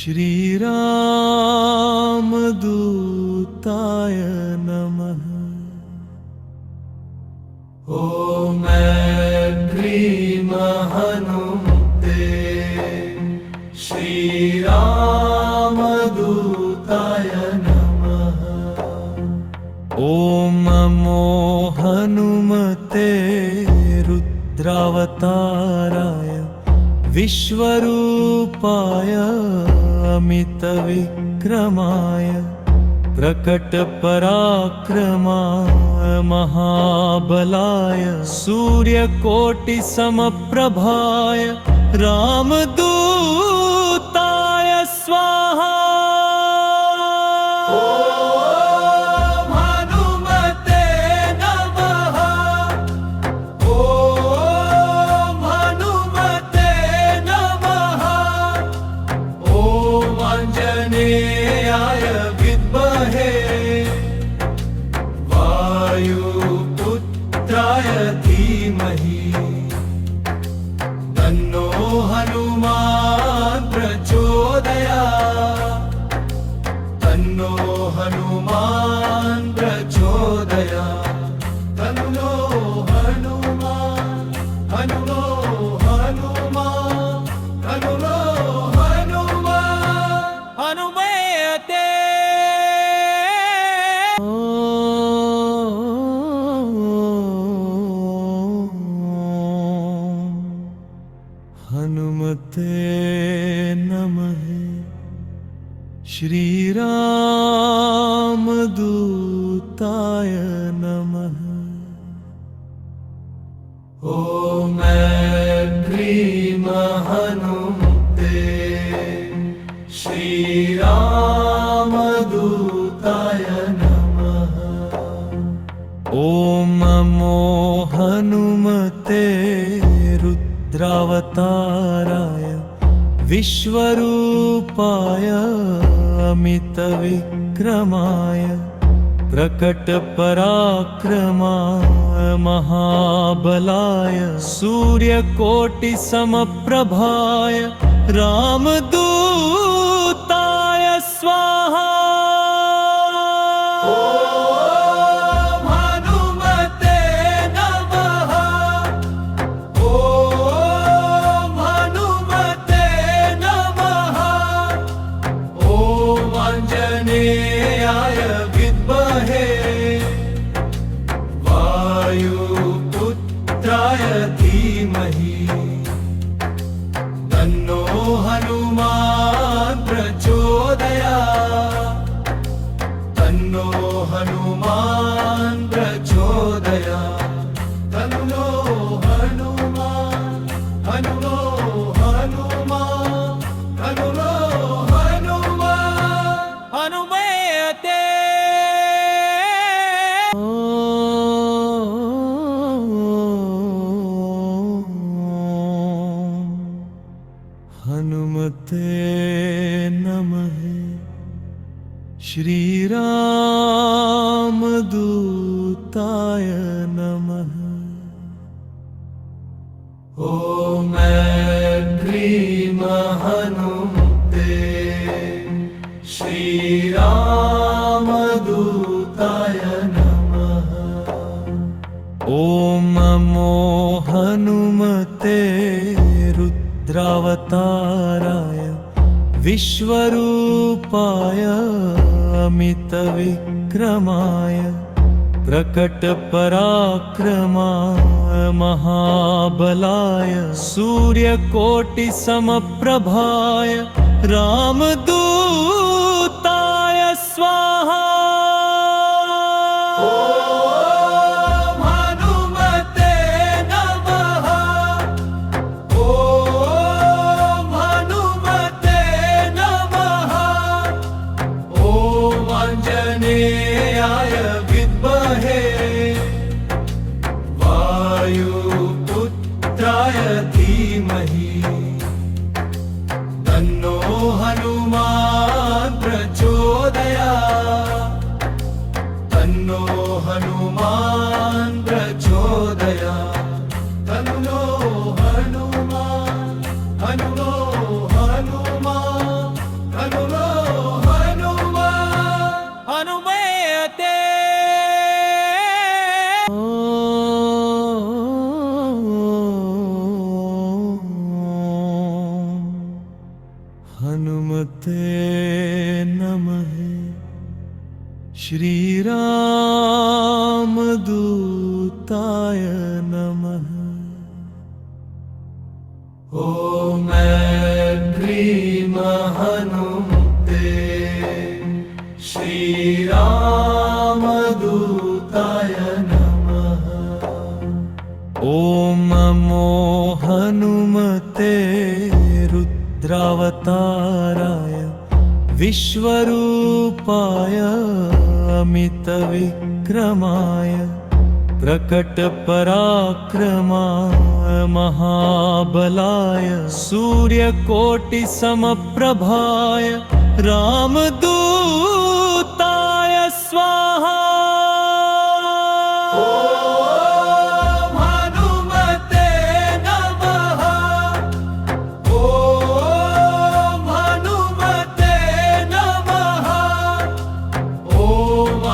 श्रीरामदूताय नमः। ॐ ह्रीं हनुमते श्रीरामदूताय नमः। ॐ नमो हनुमते रुद्रावताराय विश्वरूपाय अमितविक्रमाय प्रकटपराक्रमाय महाबलाय सूर्यकोटिसमप्रभाय रामदूताय स्वाहा। वायुपुत्राय धीमहि तन्नो हनुमान् प्रचोदयात्। तन्नो हनुमान् प्रचोदयात्। तन्नो हनुमान् हनुमो हनुमान् हनुमो हनुमान् हनुमते। हनुमते नमः। श्रीरामदूताय नमः। ॐ ह्रीं हनुमते श्रीरामदूताय नमः। ॐ नमो हनुमते रुद्रावताराय विश्वरूपाय अमितविक्रमाय प्रकटपराक्रमाय महाबलाय सूर्यकोटिसमप्रभाय रामदूताय स्वाहा। वायुपुत्राय धीमहि तन्नो हनुमान् प्रचोदयात्। तन्नो हनुमान् प्रचोदयात्। तन्नो हनुमान् हनुमो हनुमान् हनुमो हनुमान् हनुमते। हनुमते नमः। श्रीरामदूताय नमः। ॐ ह्रीं हनुमते श्रीरामदूताय नमः। ॐ नमो हनुमते रुद्रावताराय विश्वरूपाय अमितविक्रमाय प्रकटपराक्रमाय महाबलाय सूर्यकोटिसमप्रभाय रामदूताय स्वाहा। वायुपुत्राय धीमहि तन्नो हनुमान् प्रचोदयात्। तन्नो हनुमान् प्रचोदयात्। तन्नो हनुमान् हनुमो हनुमान् हनुमते हनुमते नमः। श्री रामदूताय नमः। ॐ ह्रीं हनुमते श्री रामदूताय नमः। ॐ नमो हनुमते रुद्रावताराय विश्वरूपाय अमितविक्रमाय प्रकटपराक्रमाय महाबलाय सूर्यकोटिसमप्रभाय रामदूताय स्वाहा।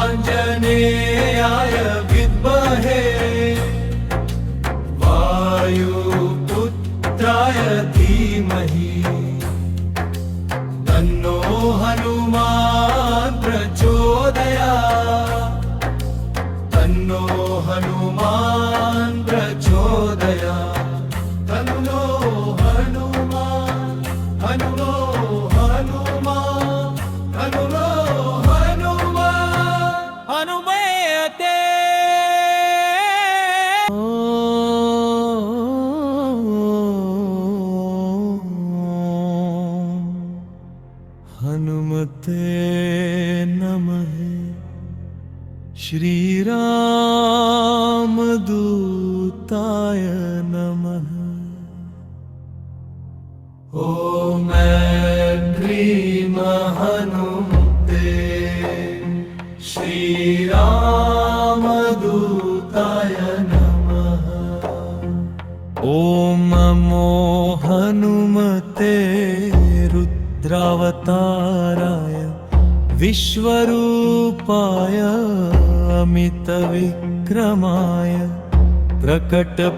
आंजनेयाय विद्महे वायुपुत्राय धीमहि तन्नो हनुमान् प्रचोदयात्। तन्नो हनुमान् प्रचोदयात्। तन्नो हनुमान् हनुमो हनुमान् हनुमो हनुमते हनुमते नमः। श्री रामदूताय नमः। ॐ ह्रीं हनुमते श्री रामदूताय नमः। ॐ नमो हनुमते रुद्रावताराय विश्वरूपाय अमितविक्रमाय प्रकटपराक्रमाय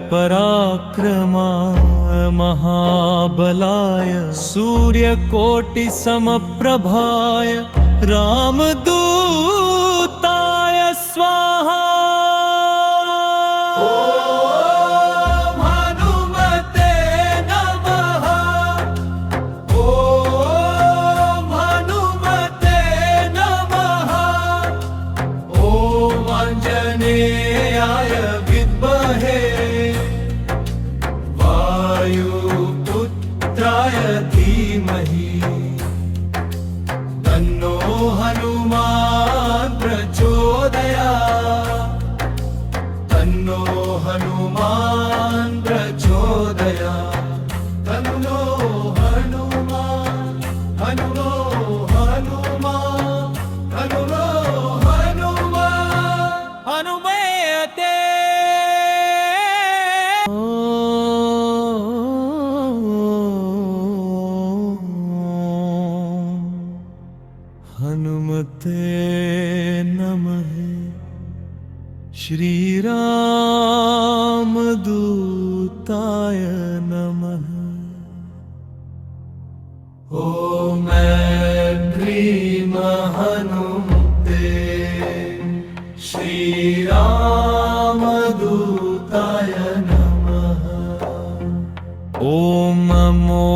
महाबलाय सूर्यकोटिसमप्रभाय रामदूताय स्वाहा। आंजनेयाय विद्महे वायुपुत्राय धीमहि तन्नो हनुमान् प्रचोदयात्। तन्नो हनुमान् प्रचोदयात्। तन्नो हनुमान् हनुमो हनुमान् हनुमो हनुमते हनुमते नमः। श्री रामदूताय नमः। ॐ ह्रीं हनुमते श्री रामदूताय नमः। ॐ नमो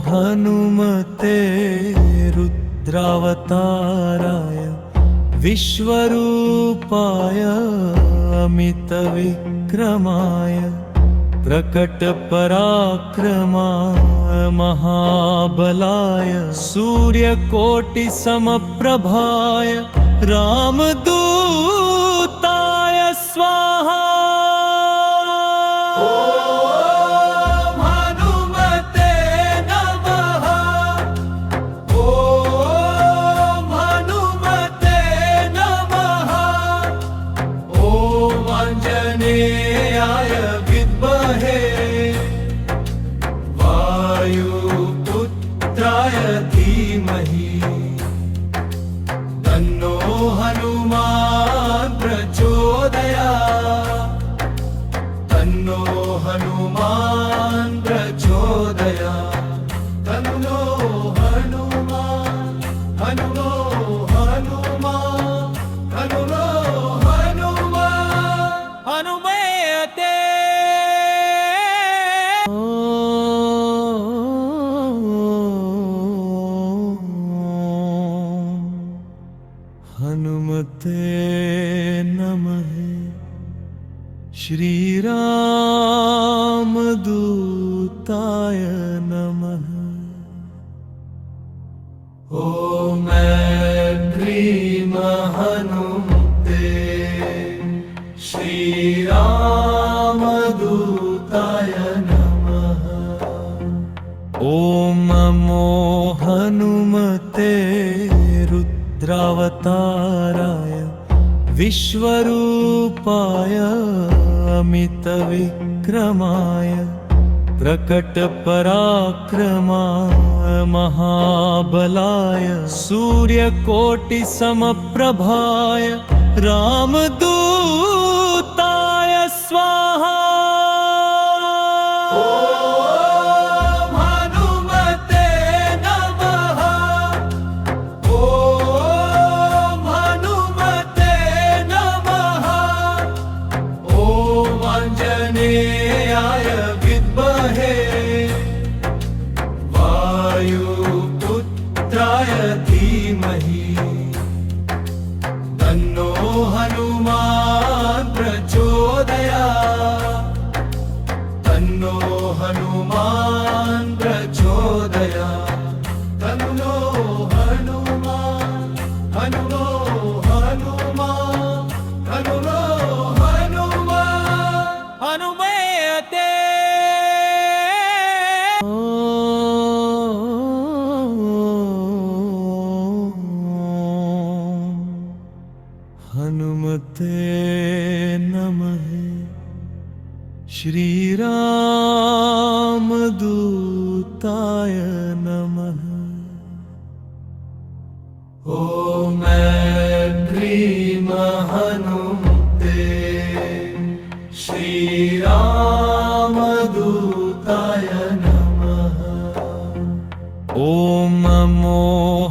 हनुमते रुद्रावताराय विश्वरूपाय अमितविक्रमाय प्रकटपराक्रमाय महाबलाय सूर्यकोटिसमप्रभाय रामदूताय स्वाहा। आंजनेयाय विद्महे वायुपुत्राय धीमहि तन्नो हनुमते नमः। श्रीरामदूताय नमः। ॐ ऐं ह्रीं हनुमते श्रीरामदूताय नमः। ॐ नमो हनुमते रुद्रावताराय विश्वरूपाय अमितविक्रमाय प्रकटपराक्रमाय महाबलाय सूर्यकोटिसमप्रभाय रामदूताय स्वाहा। वायुपुत्राय धीमहि तन्नो हनुमान् प्रचोदयात्। तन्नो हनुमान् प्रचोदयात्। तन्नो हनुमान् हनुमो हनुमान् हनुमो हनुमान् हनुमते। हनुमते नमः। श्रीरामदूताय नमः। ॐ ऐं ह्रीं हनुमते श्रीरामदूताय नमः। ॐ नमो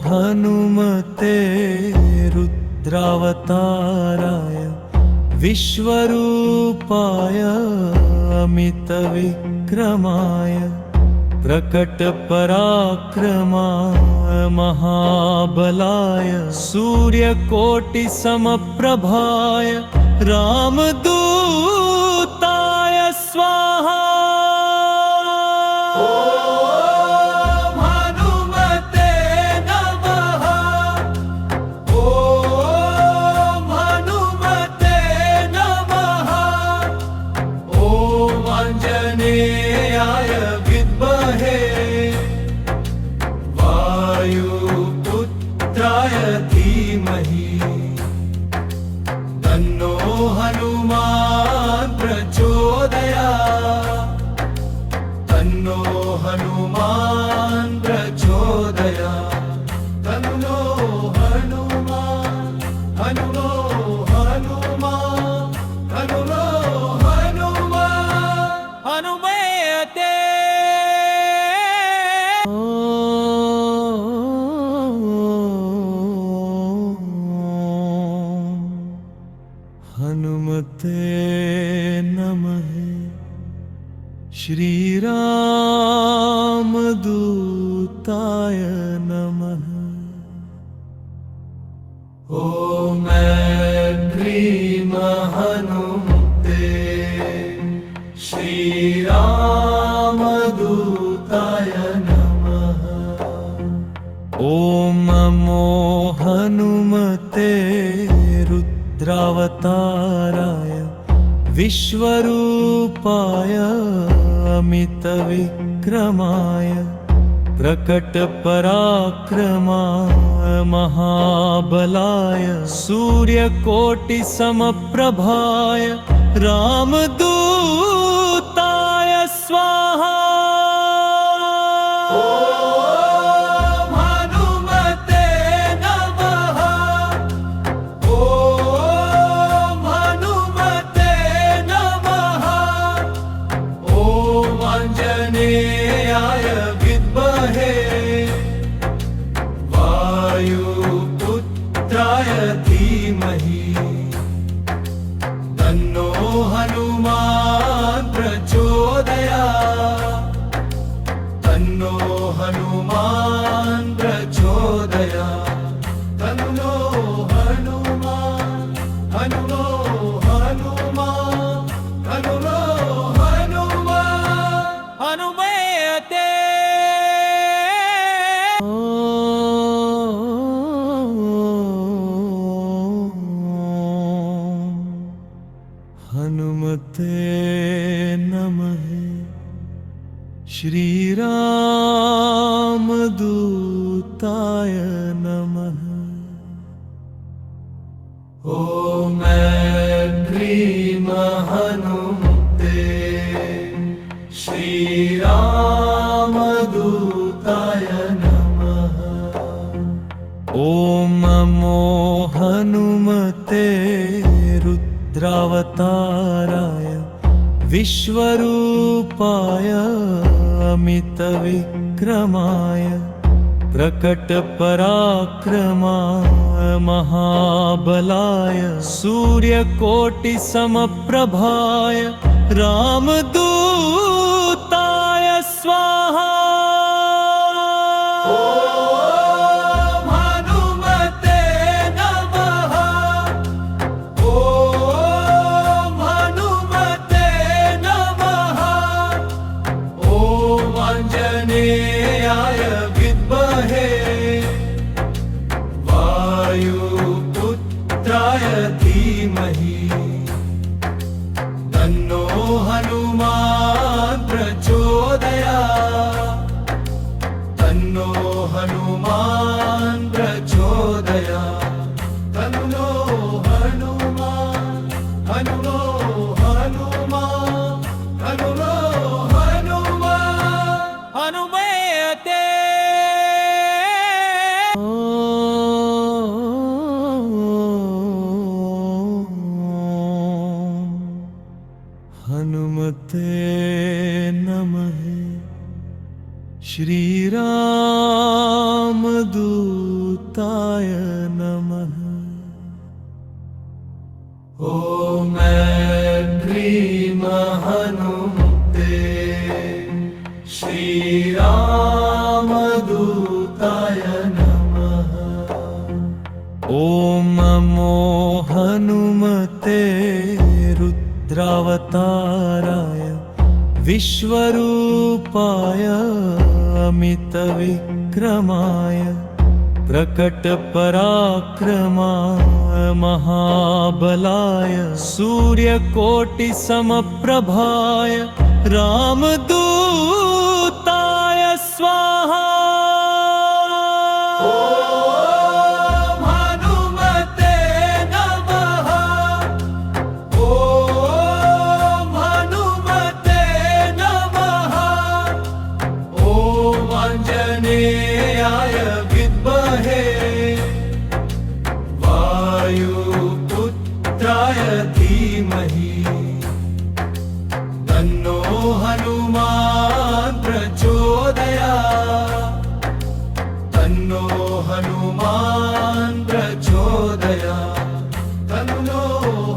हनुमते रुद्रावताराय विश्वरूपाय अमितविक्रमाय प्रकटपराक्रमाय महाबलाय सूर्यकोटिसमप्रभाय रामदूताय स्वाहा। वायुपुत्राय धीमहि तन्नो हनुमान् प्रचोदयात्। तन्नो हनुमान् प्रचोदयात्। तन्नो हनुमान् हनुमो हनुमान् हनुमो हनुमान् हनुमते। हनुमते नमः। श्रीरामदूताय नमः। ॐ ऐं ह्रीं हनुमते श्रीरामदूताय नमः। ॐ नमो हनुमते रुद्रावताराय विश्वरूपाय अमितविक्रमाय प्रकटपराक्रमाय महाबलाय सूर्यकोटिसमप्रभाय रामदूताय स्वाहा। वायुपुत्राय धीमहि तन्नो हनुमान् प्रचोदयात्। तन्नो हनुमान् प्रचोदयात्। तन्नो हनुमान् हनुमते नमः। श्रीरामदूताय नमः। ॐ ह्रीं हनुमते श्रीरामदूताय नमः। ॐ नमो हनुमते रुद्रावताराय विश्वरूपाय अमितविक्रमाय प्रकटपराक्रमाय महाबलाय सूर्यकोटिसमप्रभाय रामदूताय स्वाहा। आंजनेयाय विद्महे वायुपुत्राय धीमहि तन्नो हनुमान् प्रचोदयात्। तन्नो हनुमान् प्रचोदयात्। तन्नो हनुमान् हनुमो हनुमान् हनुमो हनुमते। हनुमते नमः। श्रीरामदूताय नमः। ॐ ह्रीं हनुमते श्रीरामदूताय नमः। ॐ नमो हनुमते रुद्रावताराय विश्वरूपाय अमितविक्रमाय प्रकटपराक्रमाय महाबलाय सूर्यकोटिसमप्रभाय रामदूताय स्वाहा। आंजनेयाय विद्महे वायुपुत्राय धीमहि तन्नो हनुमान् प्रचोदयात्। तन्नो हनुमान् प्रचोदयात्। तन्नो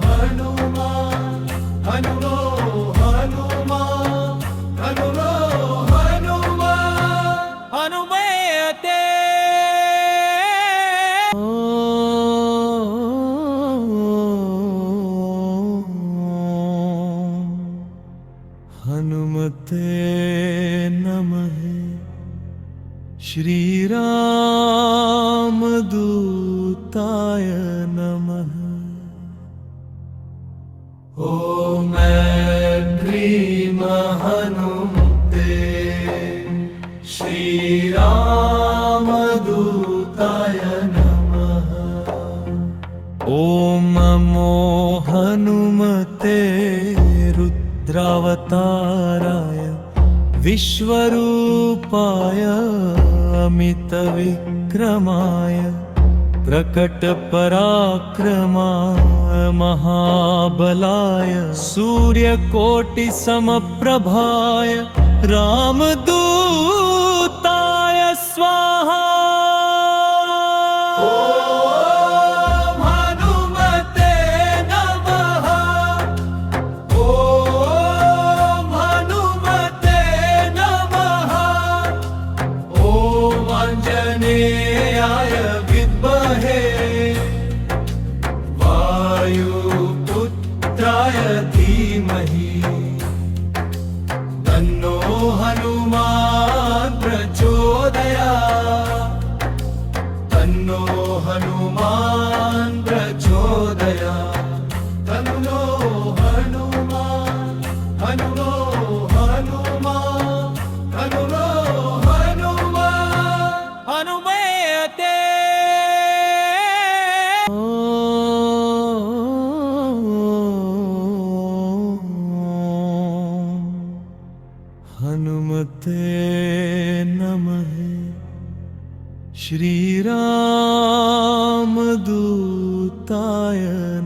हनुमान् हनुमो हनुमान् हनुमो हनुमते। हनुमते नमः। श्रीरामदूताय नमः। ॐ ह्रीं हनुमते श्रीरामदूताय नमः। ॐ नमो हनुमते रुद्रावताराय विश्वरूपाय अमितविक्रमाय प्रकटपराक्रमाय महाबलाय सूर्यकोटिसमप्रभाय रामदूताय स्वाहा। आंजनेयाय विद्महे वायुपुत्राय धीमहि तन्नो हनुमान् प्रचोदयात्। तन्नो हनुमान् प्रचोदयात्। तन्नो हनुमान् हनुमते नमः। श्रीरामदूताय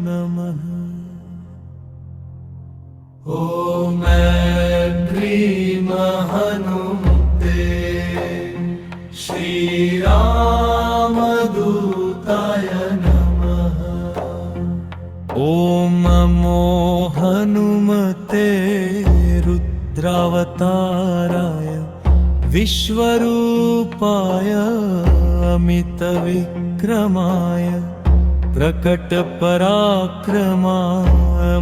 नमः। ॐ ह्रीं हनुमते श्रीरामदूताय नमः। ॐ नमो हनुमते रुद्रावताराय विश्वरूपाय अमितविक्रमाय प्रकटपराक्रमाय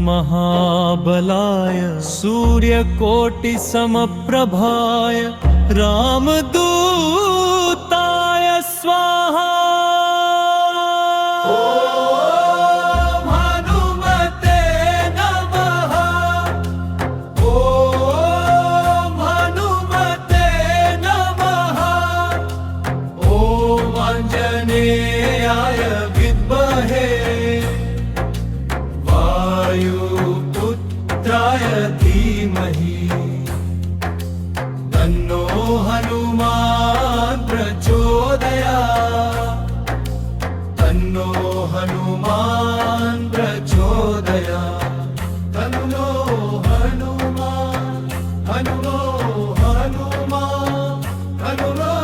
महाबलाय सूर्यकोटिसमप्रभाय रामदूताय स्वाहा। वायुपुत्राय धीमहि तन्नो हनुमान् प्रचोदयात्। तन्नो हनुमान् प्रचोदयात्। तन्नो हनुमान् हनुमो हनुमान् हनुमो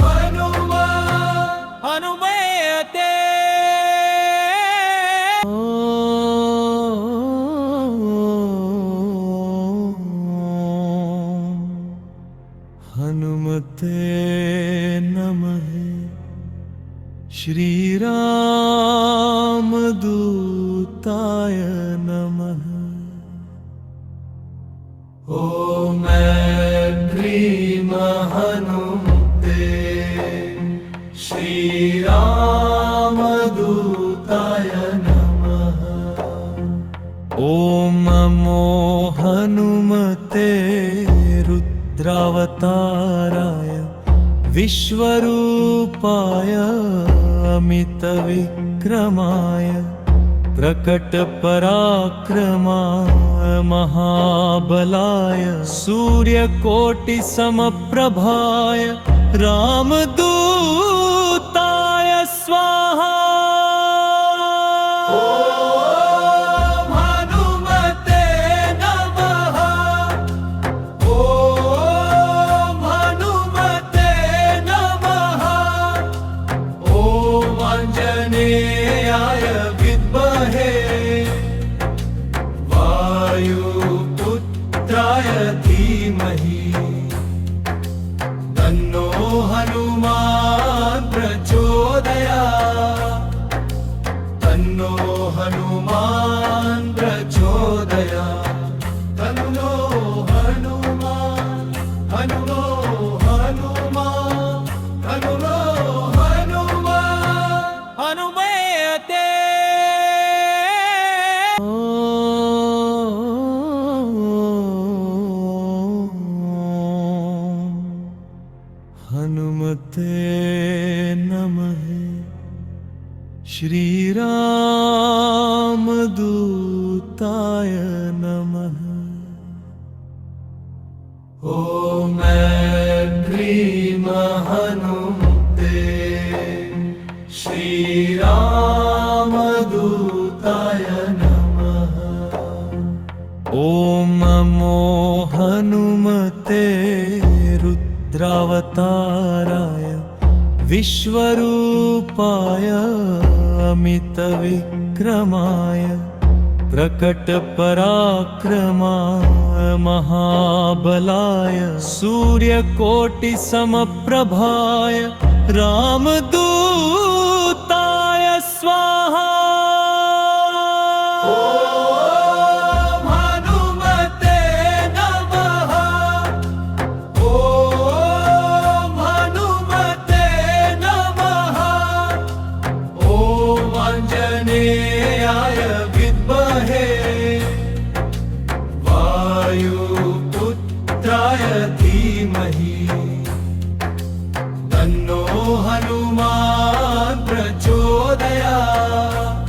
हनुमान् हनुमते। हनुमते नमः। श्रीरामदूताय नमः। ॐ ह्रीं हनुमते श्रीरामदूताय नमः। ॐ नमो हनुमते रुद्रावताराय विश्वरूपाय अमितविक्रमाय प्रकटपराक्रमाय महाबलाय सूर्यकोटिसमप्रभाय रामदूताय स्वाहा। वायुपुत्राय धीमहि तन्नो हनुमान् प्रचोदयात्। तन्नो हनुमान् प्रचोदयात्। तन्नो हनुमान् हनुमो हनुमान् हनुमो हनुमान् हनुमते। हनुमते नमः। श्रीरामदूताय नमः। ॐ ह्रीं हनुमते श्रीरामदूताय नमः। ॐ नमो हनुमते रुद्रावताराय विश्वरूपाय अमितविक्रमाय प्रकटपराक्रमाय महाबलाय सूर्यकोटिसमप्रभाय रामदूताय स्वाहा। वायुपुत्राय धीमहि तन्नो हनुमान् प्रचोदयात्।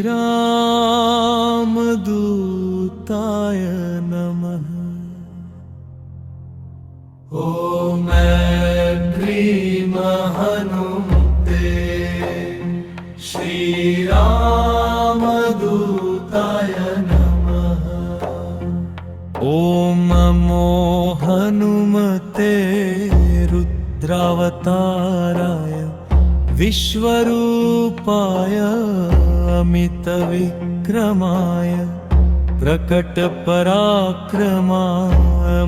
श्रीरामदूताय नमः। ॐ ह्रीं हनुमते श्रीरामदूताय नमः। ॐ नमो हनुमते रुद्रावताराय विश्वरूपाय अमितविक्रमाय प्रकटपराक्रमाय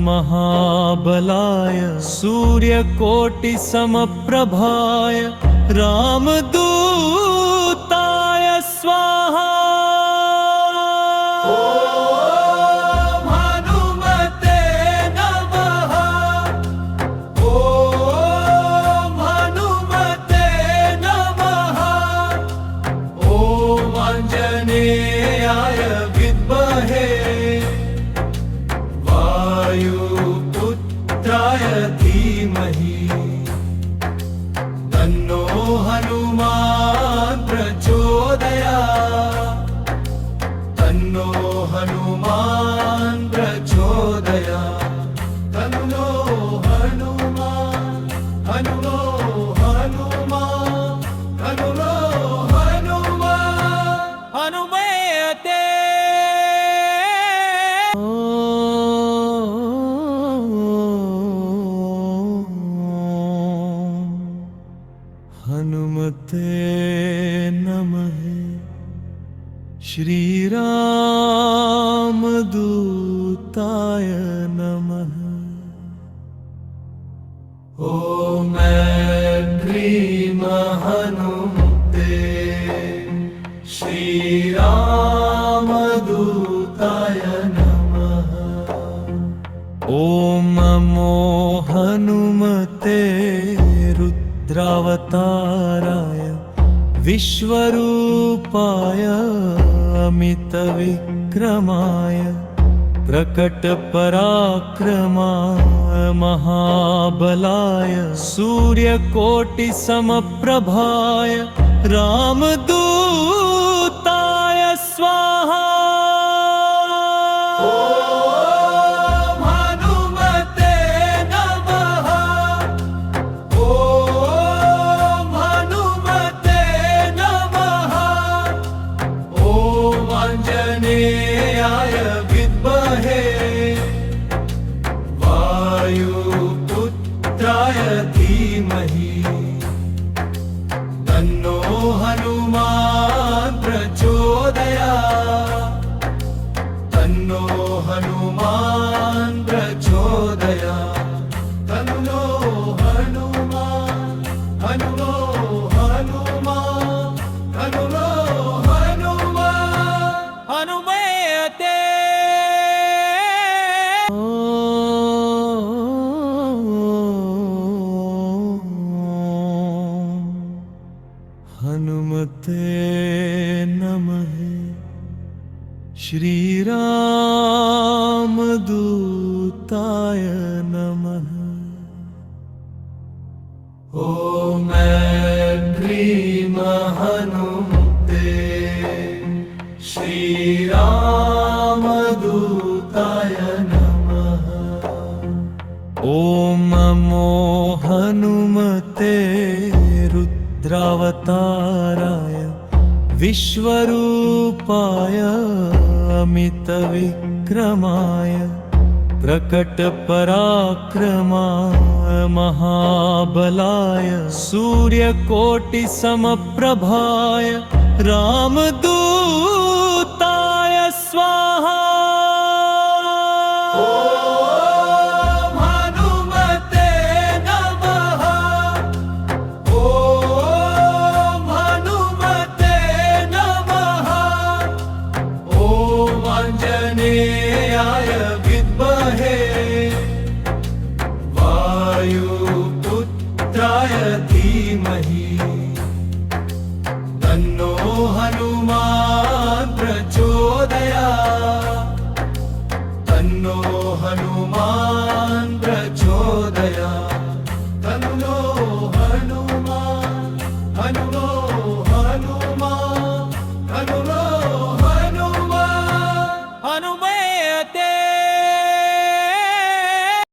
महाबलाय सूर्यकोटिसमप्रभाय रामदूताय स्वाहा। आंजनेयाय विद्महे वायुपुत्राय धीमहि तन्नो हनुमान् प्रचोदयात्। तन्नो हनुमान् प्रचोदयात्। तन्नो हनुमान् हनुमते। हनुमते नमः। श्रीरामदूताय नमः। ॐ ह्रीं हनुमते श्रीरामदूताय नमः। ॐ नमो हनुमते रुद्रावताराय विश्वरूपाय अमितविक्रमाय प्रकटपराक्रमाय महाबलाय सूर्यकोटिसमप्रभाय रामदूताय स्वाहा। आंजनेयाय विद्महे वायुपुत्राय धीमहि तन्नो हनुमान् प्रचोदयात्। तन्नो हनुमान् प्रचोदयात्। तन्नो हनुमान् हनुमते। हनुमते नमः। श्रीरामदूताय नमः। ॐ ह्रीं हनुमते श्रीरामदूताय नमः। ॐ नमो हनुमते रुद्रावताराय विश्वरूपाय अमितविक्रमाय प्रकटपराक्रमाय महाबलाय सूर्यकोटिसमप्रभाय रामदूताय स्वाहा। आंजनेयाय विद्महे वायुपुत्राय धीमहि तन्नो हनुमान् प्रचोदयात्। तन्नो हनुमान् प्रचोदयात्। तन्नो